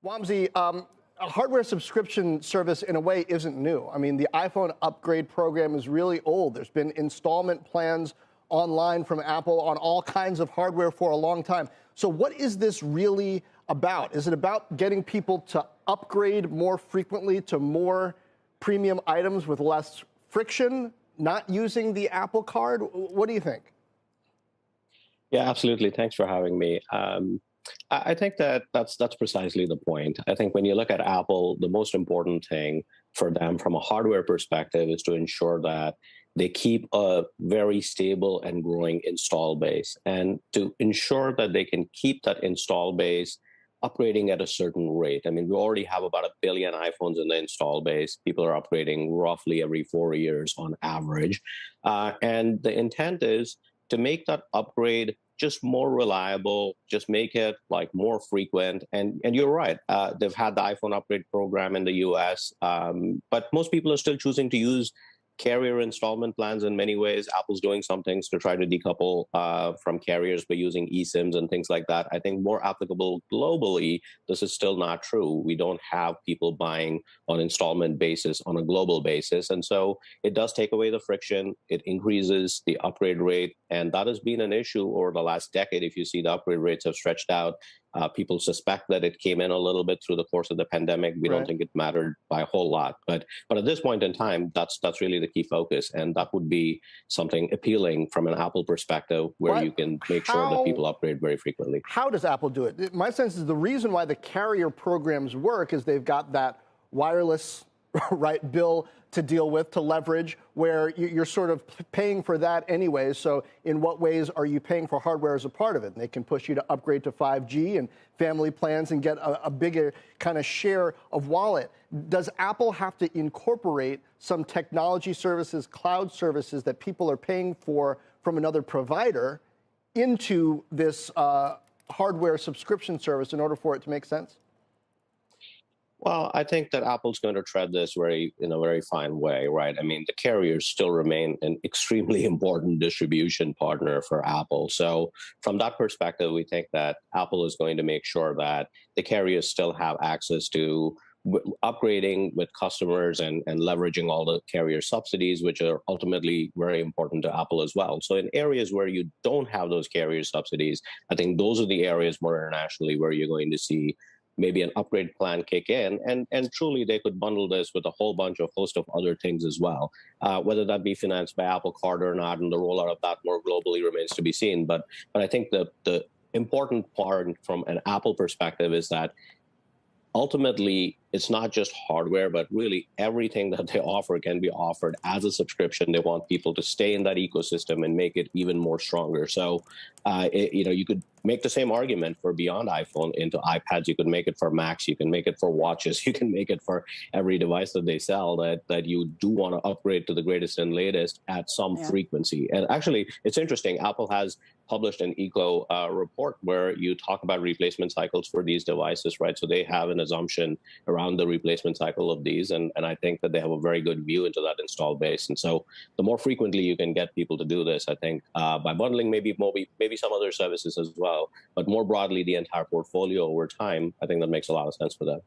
Wamsi, a hardware subscription service in a way isn't new. I mean, the iPhone upgrade program is really old. There's been installment plans online from Apple on all kinds of hardware for a long time. So what is this really about? Is it about getting people to upgrade more frequently to more premium items with less friction, not using the Apple Card? What do you think? Yeah, absolutely. Thanks for having me. I think that's precisely the point. I think when you look at Apple, the most important thing for them from a hardware perspective is to ensure that they keep a very stable and growing install base, and to ensure that they can keep that install base upgrading at a certain rate. I mean, we already have about 1 billion iPhones in the install base. People are upgrading roughly every 4 years on average. And the intent is to make that upgrade just more reliable, just make it like more frequent. And you're right, they've had the iPhone upgrade program in the US, but most people are still choosing to use carrier installment plans in many ways. Apple's doing some things to try to decouple from carriers by using eSIMs and things like that. I think more applicable globally, this is still not true. We don't have people buying on installment basis on a global basis. And so it does take away the friction. It increases the upgrade rate. And that has been an issue over the last decade. If you see the upgrade rates have stretched out, people suspect that it came in a little bit through the course of the pandemic. We don't think it mattered by a whole lot. But at this point in time, that's really the key focus. And that would be something appealing from an Apple perspective, where you can make sure that people upgrade very frequently. How does Apple do it? My sense is the reason why the carrier programs work is they've got that wireless bill to deal with, to leverage, where you're sort of paying for that anyway. So in what ways are you paying for hardware as a part of it? And they can push you to upgrade to 5G and family plans and get a bigger kind of share of wallet. Does Apple have to incorporate some technology services, cloud services that people are paying for from another provider into this hardware subscription service in order for it to make sense? Well, I think that Apple's going to tread this in a very fine way, right? I mean, the carriers still remain an extremely important distribution partner for Apple. So from that perspective, we think that Apple is going to make sure that the carriers still have access to upgrading with customers and leveraging all the carrier subsidies, which are ultimately very important to Apple as well. So in areas where you don't have those carrier subsidies, I think those are the areas more internationally where you're going to see maybe an upgrade plan kick in, and truly they could bundle this with a whole host of other things as well, whether that be financed by Apple Card or not, and the rollout of that more globally remains to be seen. But I think the important part from an Apple perspective is that ultimately, it's not just hardware, but really everything that they offer can be offered as a subscription. They want people to stay in that ecosystem and make it even more stronger. So, you could make the same argument for beyond iPhone into iPads. You could make it for Macs. You can make it for watches. You can make it for every device that they sell that you do want to upgrade to the greatest and latest at some frequency. And actually, it's interesting. Apple has published an eco report where you talk about replacement cycles for these devices, right? So they have an assumption around the replacement cycle of these. And I think that they have a very good view into that install base. And so the more frequently you can get people to do this, I think by bundling maybe some other services as well, but more broadly, the entire portfolio over time, I think that makes a lot of sense for them.